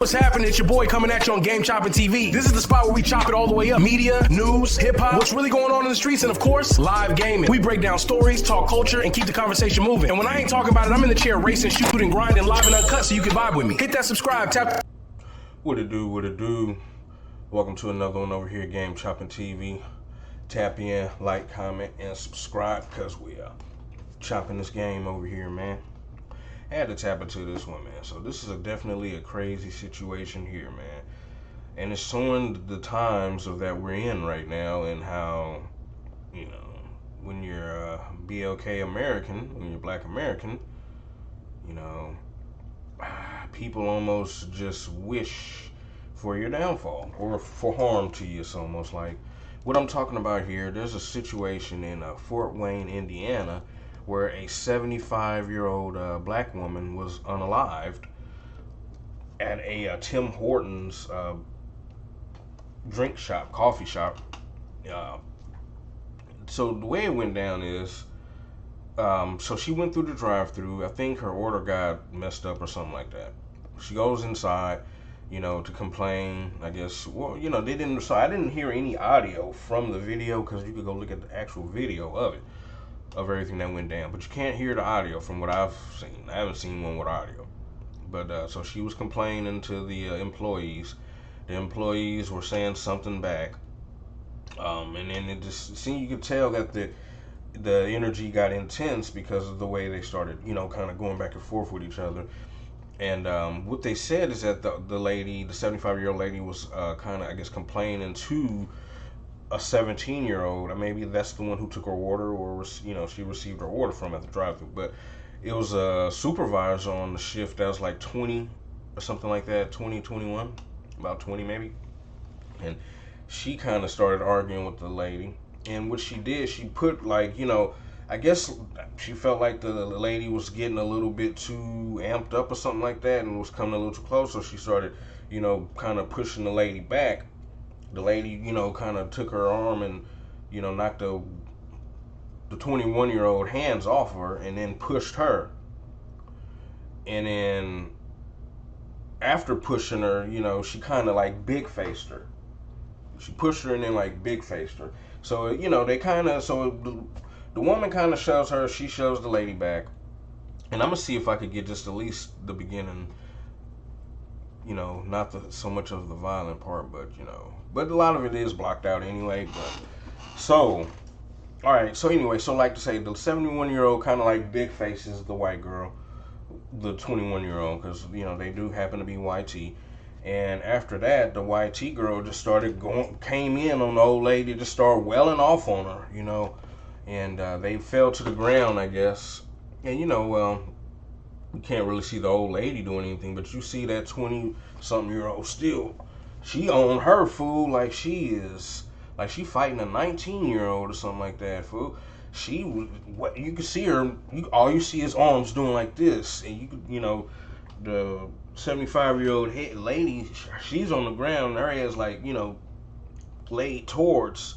What's happening? It's your boy coming at you on Game Chopping TV. This is the spot where we chop it all the way up. Media, news, hip-hop, what's really going on in the streets, and of course, live gaming. We break down stories, talk culture, and keep the conversation moving. And when I ain't talking about it, I'm in the chair racing, shooting, grinding, live and uncut so you can vibe with me. Hit that subscribe, tap. What it do? Welcome to another one over here, Game Chopping TV. Tap in, like, comment, and subscribe because we are chopping this game over here, man. I had to tap into this one, man. So this is definitely a crazy situation here, man. And it's showing the times of that we're in right now and how, you know, when you're a BLK American, when you're Black American, you know, people almost just wish for your downfall or for harm to you. It's almost like what I'm talking about here. There's a situation in Fort Wayne, Indiana, where a 75-year-old black woman was unalived at a Tim Horton's drink shop, coffee shop. So the way it went down is, so she went through the drive-thru. I think her order got messed up or something like that. She goes inside, you know, to complain, I guess. Well, you know, they didn't, so I didn't hear any audio from the video because you could go look at the actual video of it, of everything that went down, but you can't hear the audio from what I've seen. I haven't seen one with audio, but so she was complaining to the employees. The employees were saying something back, and then it just seemed, you could tell that the energy got intense because of the way they started, you know, kind of going back and forth with each other. And what they said is that the lady, the 75-year-old lady, was kind of, I guess, complaining to a 17-year-old, and maybe that's the one who took her order, or, you know, she received her order from at the drive-thru. But it was a supervisor on the shift that was like 20 or something like that, 20, 21, about 20 maybe. And she kind of started arguing with the lady. And what she did, she put, like, you know, I guess she felt like the lady was getting a little bit too amped up or something like that and was coming a little too close. So she started, you know, kind of pushing the lady back. The lady, you know, kind of took her arm and, you know, knocked the 21-year-old hands off her and then pushed her. And then after pushing her, you know, she kind of like big-faced her. She pushed her and then like big-faced her. So, you know, they kind of, so the woman kind of shoves her, she shoves the lady back. And I'm going to see if I could get just at least the beginning, you know, not so much of the violent part, but, you know, but a lot of it is blocked out anyway. But so, all right. So anyway, so like to say, the 71-year-old kind of like big faces the white girl, the 21-year-old, because, you know, they do happen to be YT. And after that, the YT girl just started came in on the old lady, just started welling off on her, you know, and they fell to the ground, I guess. And, you know, well, you can't really see the old lady doing anything, but you see that 20-something-year-old still, she on her, fool, like she fighting a 19-year-old or something like that, fool. What you can see her, all you see is arms doing like this, and you know, the 75-year-old lady, she's on the ground, and her head's like, you know, laid towards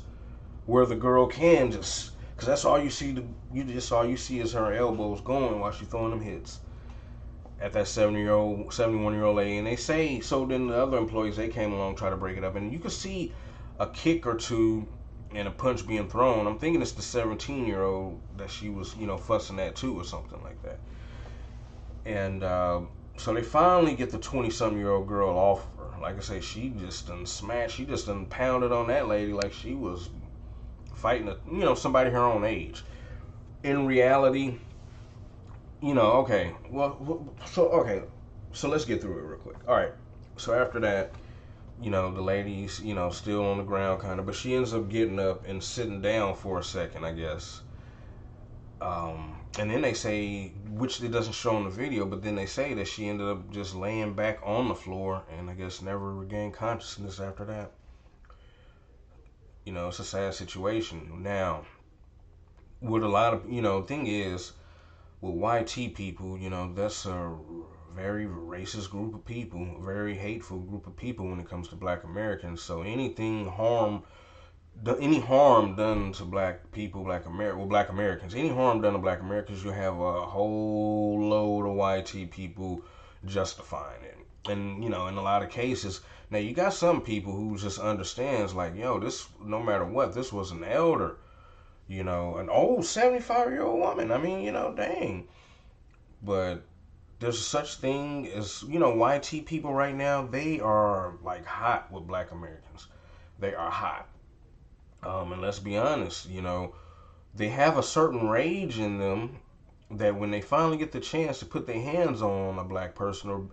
where the girl can just, because that's all you see. All you see is her elbows going while she's throwing them hits at that 71-year-old lady. And they say, so then the other employees, they came along, try to break it up, and you could see a kick or two and a punch being thrown. I'm thinking it's the 17-year-old that she was, you know, fussing at too, or something like that. And so they finally get the 20-something-year-old girl off of her. Like I say, she just done smashed, she just done pounded on that lady like she was fighting you know, somebody her own age. In reality, you know, okay, so let's get through it real quick. All right, so after that, you know, the lady's, you know, still on the ground kind of, but she ends up getting up and sitting down for a second, I guess. And then they say, which it doesn't show in the video, but then they say that she ended up just laying back on the floor and I guess never regained consciousness after that. You know, it's a sad situation. Now, with a lot of, you know, thing is, with YT people, you know, that's a very racist group of people, very hateful group of people when it comes to Black Americans. So any harm done to Black people, Black Americans, any harm done to Black Americans, you have a whole load of YT people justifying it. And, in a lot of cases, now you got some people who just understands like, yo, this, no matter what, this was an elder, an old 75-year-old woman. I mean, dang. But there's such thing as, YT people right now, they are like hot with black Americans. They are hot. And let's be honest, they have a certain rage in them that when they finally get the chance to put their hands on a black person or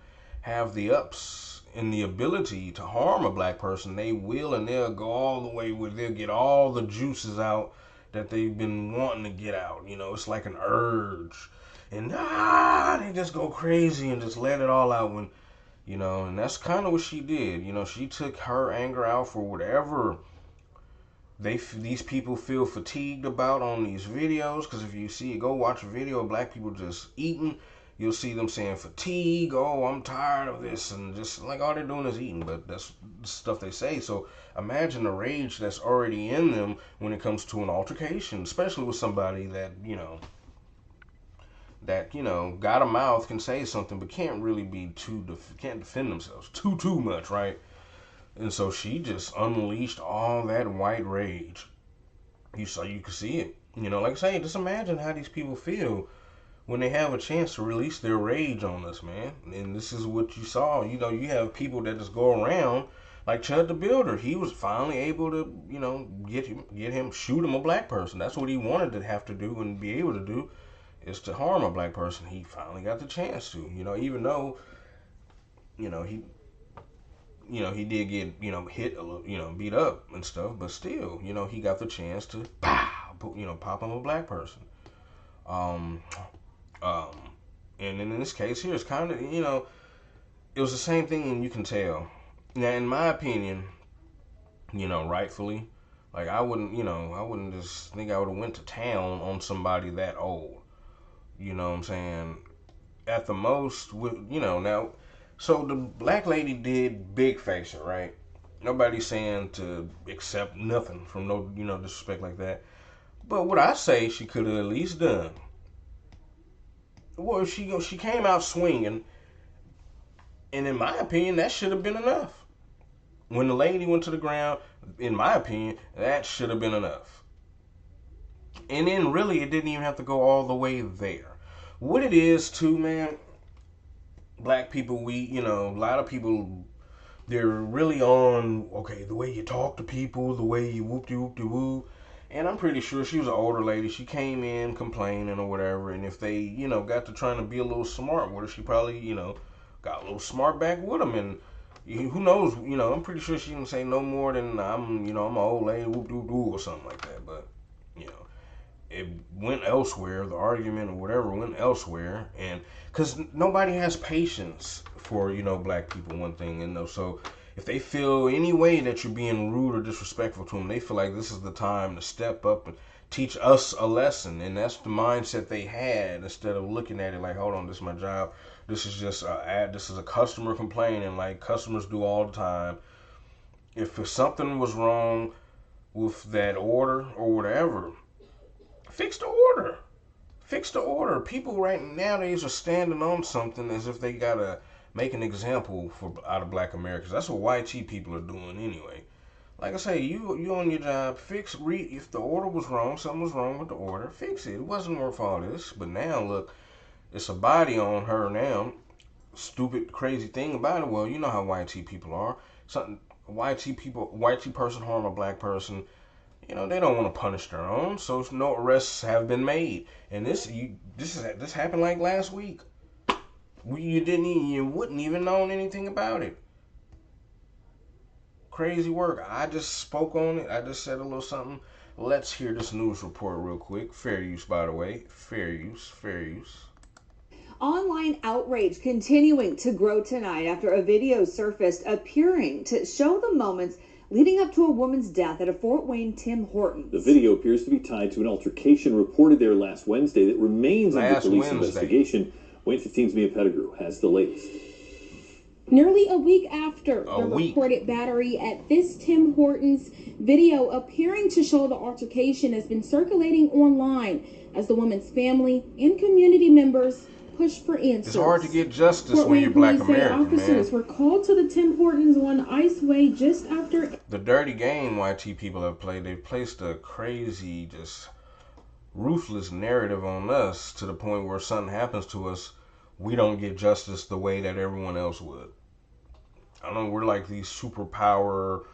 have the ups and the ability to harm a black person, they will, and they'll go all the way where they'll get all the juices out that they've been wanting to get out. It's like an urge. And they just go crazy and just let it all out when, and that's kind of what she did. She took her anger out for whatever these people feel fatigued about on these videos. Because if you see it, go watch a video of black people just eating, you'll see them saying fatigue, oh, I'm tired of this, and just like all they're doing is eating, but that's stuff they say. So imagine the rage that's already in them when it comes to an altercation, especially with somebody that, got a mouth, can say something, but can't really be can't defend themselves too much, right? And so she just unleashed all that white rage. You could see it. Like I say, just imagine how these people feel when they have a chance to release their rage on us, man. And this is what you saw. You have people that just go around, like Chud the Builder. He was finally able to, shoot him a black person. That's what he wanted to have to do and be able to do, is to harm a black person. He finally got the chance to, even though, he did get, hit a little, beat up and stuff, but still, he got the chance to, pop him a black person. And in this case here, it's kind of, it was the same thing, and you can tell. Now, in my opinion, rightfully, like I wouldn't just think I would have went to town on somebody that old. You know what I'm saying? At the most, now, so the black lady did big face her, right? Nobody's saying to accept nothing from no, disrespect like that. But what I say she could have at least done, well, she came out swinging, and in my opinion, that should have been enough. When the lady went to the ground, in my opinion, that should have been enough. And then really, it didn't even have to go all the way there. What it is, too, man, black people, a lot of people, they're really on, okay, the way you talk to people, the way you whoop-de-whoop-de-woo. And I'm pretty sure she was an older lady. She came in complaining or whatever. And if they, got to trying to be a little smart with her, she probably, got a little smart back with them. And who knows, I'm pretty sure she didn't say no more than I'm an old lady, whoop-de-whoop or something like that. But, it went elsewhere. The argument or whatever went elsewhere. And because nobody has patience for, black people, one thing. And so if they feel any way that you're being rude or disrespectful to them, they feel like this is the time to step up and teach us a lesson. And that's the mindset they had, instead of looking at it like, hold on, this is my job. This is just this is a customer complaining like customers do all the time. If something was wrong with that order or whatever, fix the order. Fix the order. People right nowadays are standing on something as if they gotta make an example out of black Americans. That's what YT people are doing anyway. Like I say, you on your job, if the order was wrong, something was wrong with the order, fix it. It wasn't worth all this. But now, look, it's a body on her now. Stupid, crazy thing about it, well, you know how YT people are. YT person harm a black person, they don't want to punish their own, so no arrests have been made. And this happened like last week. You wouldn't even known anything about it. Crazy work. I just spoke on it. I just said a little something. Let's hear this news report real quick. Fair use, by the way. Fair use. Online outrage continuing to grow tonight after a video surfaced appearing to show the moments leading up to a woman's death at a Fort Wayne Tim Hortons. The video appears to be tied to an altercation reported there last Wednesday that remains under police investigation. Wayne 15's Mia Pettigrew has the latest. Nearly a week after the reported battery at this Tim Hortons, video appearing to show the altercation has been circulating online as the woman's family and community members push for answers. It's hard to get justice when you're Black American, officers were called to the Tim Hortons on Iceway just after the dirty game YT people have played. They've placed a crazy, just ruthless narrative on us to the point where something happens to us, we don't get justice the way that everyone else would. I don't know, we're like these superpower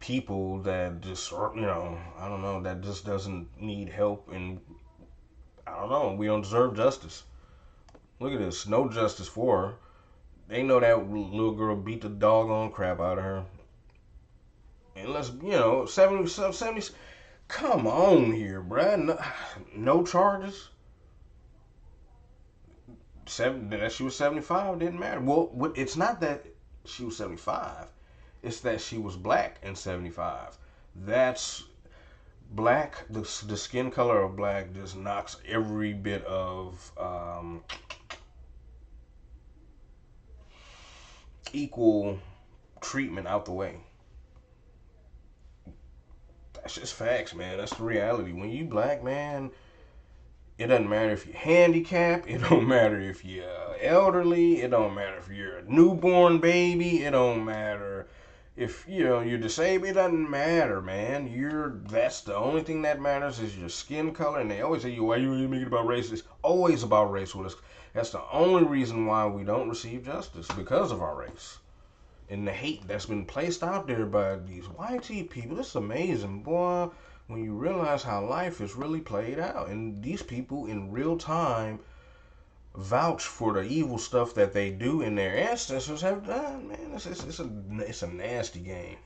people that just, I don't know, that just doesn't need help, and I don't know, we don't deserve justice. Look at this, no justice for her. They know that little girl beat the doggone crap out of her. And let's, 70, come on here, bruh. No charges. That she was 75 didn't matter. Well, it's not that she was 75. It's that she was black in 75. That's black. The skin color of black just knocks every bit of equal treatment out the way. That's just facts, man. That's the reality. When you black, man, it doesn't matter if you're handicapped. It don't matter if you're elderly. It don't matter if you're a newborn baby. It don't matter if you're disabled. It doesn't matter, man. That's the only thing that matters is your skin color. And they always say, why you make it about race? It's always about race with us. That's the only reason why we don't receive justice, because of our race. And the hate that's been placed out there by these YT people. It's amazing, boy, when you realize how life is really played out. And these people in real time vouch for the evil stuff that they do and their ancestors have done. Man, it's a nasty game.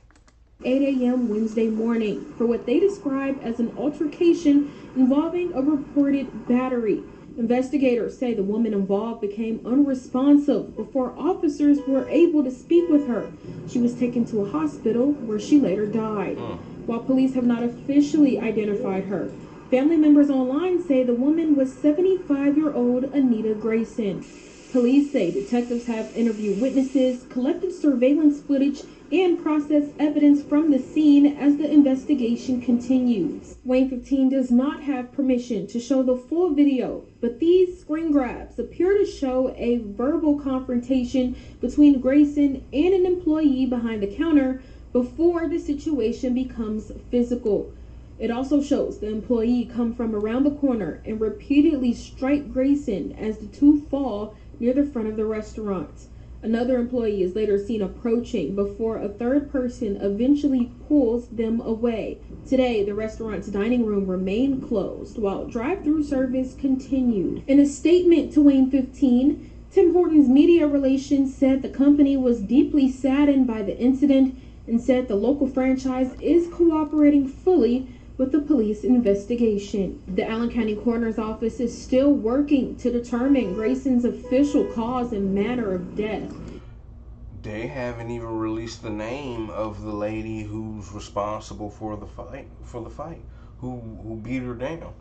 8 a.m. Wednesday morning for what they describe as an altercation involving a reported battery. Investigators say the woman involved became unresponsive before officers were able to speak with her. She was taken to a hospital where she later died. While police have not officially identified her, family members online say the woman was 75-year-old Anita Grayson. Police say detectives have interviewed witnesses, collected surveillance footage, and processed evidence from the scene as the investigation continues. Wayne 15 does not have permission to show the full video, but these screen grabs appear to show a verbal confrontation between Grayson and an employee behind the counter before the situation becomes physical. It also shows the employee come from around the corner and repeatedly strike Grayson as the two fall near the front of the restaurant. Another employee is later seen approaching before a third person eventually pulls them away. Today, the restaurant's dining room remained closed while drive-through service continued. In a statement to Wayne 15, Tim Hortons media relations said the company was deeply saddened by the incident and said the local franchise is cooperating fully with the police investigation. The Allen County Coroner's Office is still working to determine Grayson's official cause and manner of death. They haven't even released the name of the lady who's responsible for the fight, who beat her down.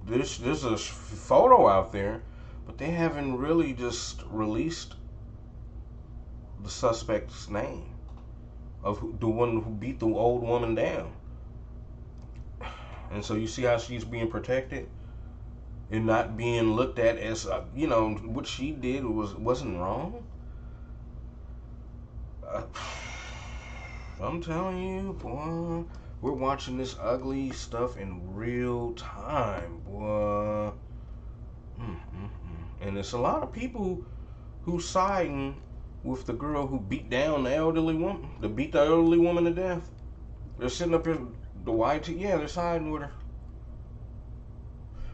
There's a photo out there, but they haven't really just released the suspect's name of the one who beat the old woman down. And so you see how she's being protected and not being looked at as, what she did wasn't wrong. I'm telling you, boy, we're watching this ugly stuff in real time, boy. And it's a lot of people who siding with the girl who beat down the elderly woman, to death. They're sitting up here. The YT, they're siding with her.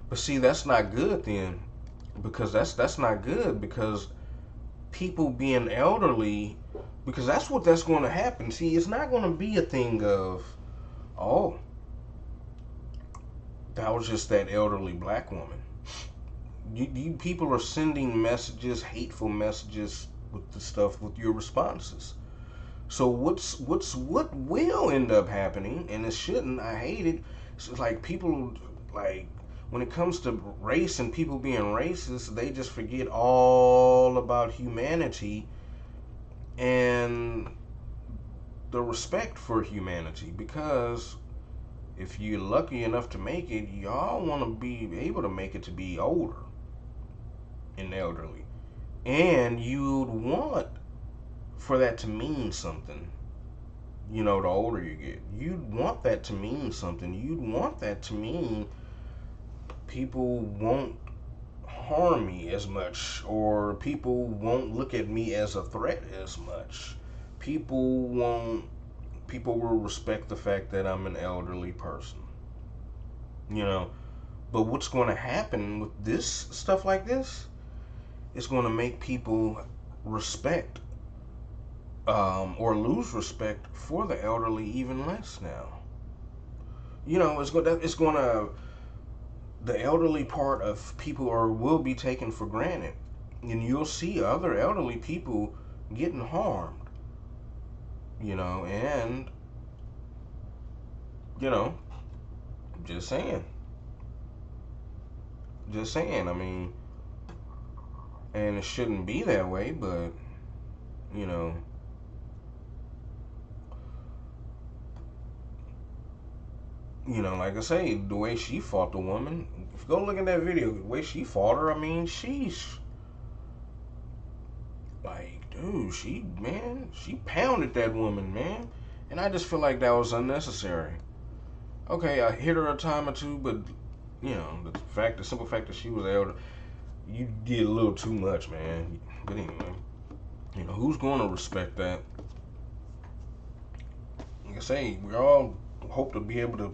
But see, that's not good then, because that's not good, because people being elderly, because that's going to happen. See, it's not going to be a thing of, oh, that was just that elderly black woman. You people are sending messages, hateful messages with the stuff, with your responses. So what will end up happening, and it shouldn't, I hate it, it's like people, like, when it comes to race and people being racist, they just forget all about humanity and the respect for humanity, because if you're lucky enough to make it, y'all want to be able to make it to be older. and elderly. And you'd want for that to mean something. You know, the older you get, you'd want that to mean something. You'd want that to mean people won't harm me as much, or people won't look at me as a threat as much. People will respect the fact that I'm an elderly person. You know, but what's going to happen with this stuff like this is going to make people respect or lose respect for the elderly even less now. You know, the elderly part of people will be taken for granted, and you'll see other elderly people getting harmed. You know, and you know, just saying. I mean, and it shouldn't be that way, but you know. You know, like I say, the way she fought the woman, if you go look at that video, the way she fought her, I mean, sheesh. Like, dude, she pounded that woman, man. And I just feel like that was unnecessary. Okay, I hit her a time or two, but, you know, the simple fact that she was elder, you did a little too much, man. But anyway, you know, who's going to respect that? Like I say, we all hope to be able to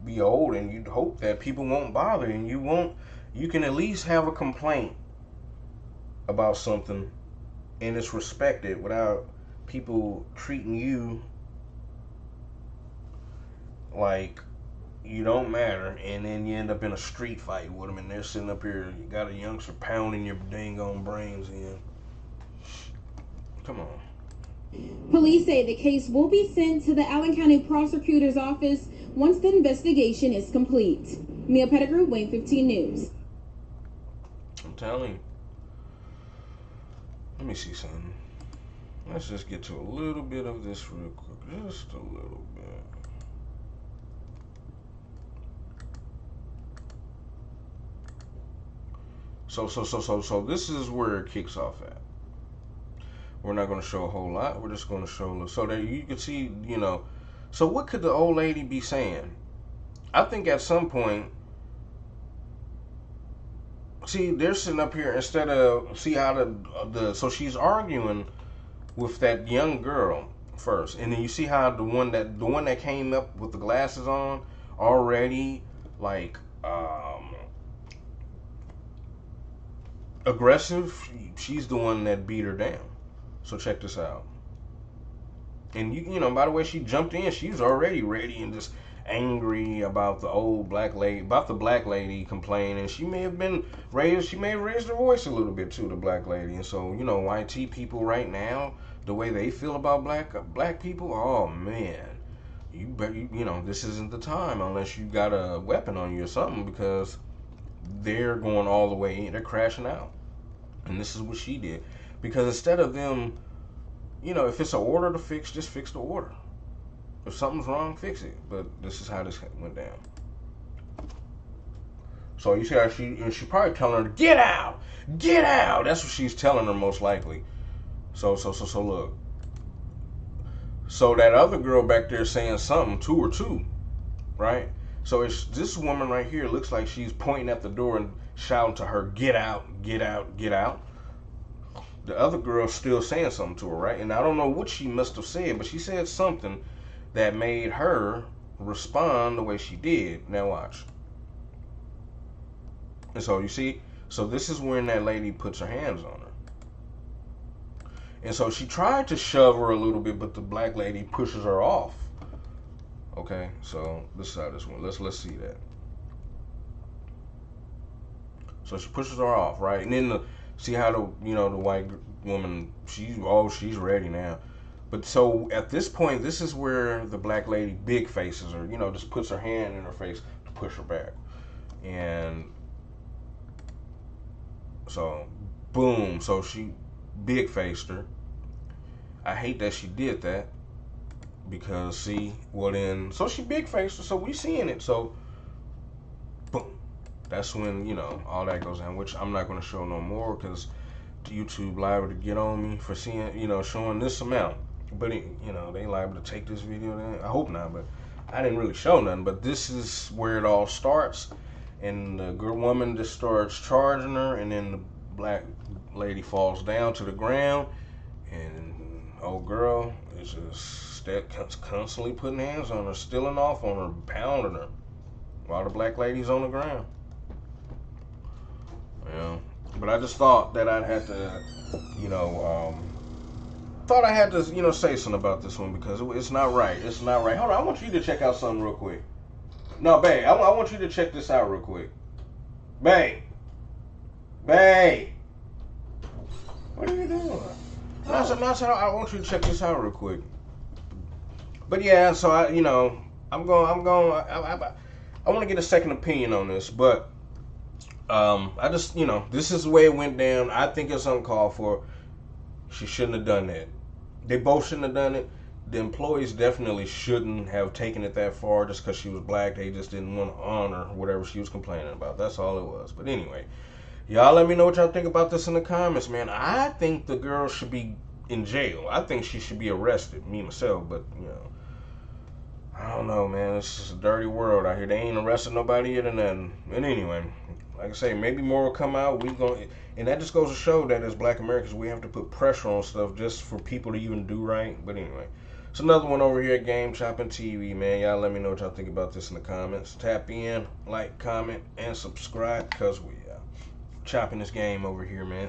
be old, and you'd hope that people won't bother, and you can at least have a complaint about something and it's respected without people treating you like you don't matter, and then you end up in a street fight with them, and they're sitting up here, you got a youngster pounding your dang on brains in. Come on. Police say the case will be sent to the Allen County Prosecutor's Office once the investigation is complete. Mia Pettigrew, Wayne 15 News. I'm telling you. Let me see something. Let's just get to a little bit of this real quick. Just a little bit. So this is where it kicks off at. We're not going to show a whole lot. We're just going to show a little. So that you can see, you know. So what could the old lady be saying? I think at some point, see, they're sitting up here instead of, see how so she's arguing with that young girl first. And then you see how the one that came up with the glasses on already, like, aggressive. She's the one that beat her down. So check this out. And you know, by the way she jumped in, she was already ready and just angry about the old black lady, about the black lady complaining. She may have raised her voice a little bit to the black lady. And so, you know, YT people right now, the way they feel about black people, oh man, you know, this isn't the time unless you got a weapon on you or something, because they're going all the way in, they're crashing out. And this is what she did. Because instead of them, you know, if it's an order to fix, just fix the order. If something's wrong, fix it. But this is how this went down. So you see how she probably telling her to get out. That's what she's telling her most likely. So look. So that other girl back there saying something to her too, right? So it's this woman right here looks like she's pointing at the door and shouting to her, get out. The other girl's still saying something to her, right? And I don't know what she must have said, but she said something that made her respond the way she did. Now watch. And so you see, so this is when that lady puts her hands on her. And so she tried to shove her a little bit, but the black lady pushes her off. Okay, so this is how this one. Let's see that. So she pushes her off, right? And then see how the white woman, she's ready now. But so at this point, this is where the black lady big faces her, you know, just puts her hand in her face to push her back. And so boom, so she big faced her. I hate that she did that, because see, well then, so she big faced her, so we seeing it, so boom. that's when, you know, all that goes down, which I'm not going to show no more because YouTube liable to get on me for seeing, you know, showing this amount. But, you know, they liable to take this video down. I hope not, but I didn't really show nothing. But this is where it all starts. And the good woman just starts charging her, and then the black lady falls down to the ground. And old girl is just constantly putting hands on her, stealing off on her, pounding her, while the black lady's on the ground. Yeah. But I just thought that I'd have to, you know, you know, say something about this one because it's not right. It's not right. Hold on, I want you to check out something real quick. No, babe, I want you to check this out real quick. Babe. Babe. What are you doing? I want you to check this out real quick. But yeah, so I want to get a second opinion on this, but I just, you know, this is the way it went down. I think it's uncalled for. She shouldn't have done that. They both shouldn't have done it. The employees definitely shouldn't have taken it that far just because she was black. They just didn't want to honor whatever she was complaining about. That's all it was. But anyway, y'all let me know what y'all think about this in the comments, man. I think the girl should be in jail. I think she should be arrested, me myself, but, you know, I don't know, man. It's just a dirty world out here. They ain't arrested nobody yet or nothing. And anyway, like I say, maybe more will come out. And that just goes to show that as black Americans, we have to put pressure on stuff just for people to even do right. But anyway, it's another one over here at Game Chopping TV, man. Y'all let me know what y'all think about this in the comments. Tap in, like, comment, and subscribe because we chopping this game over here, man.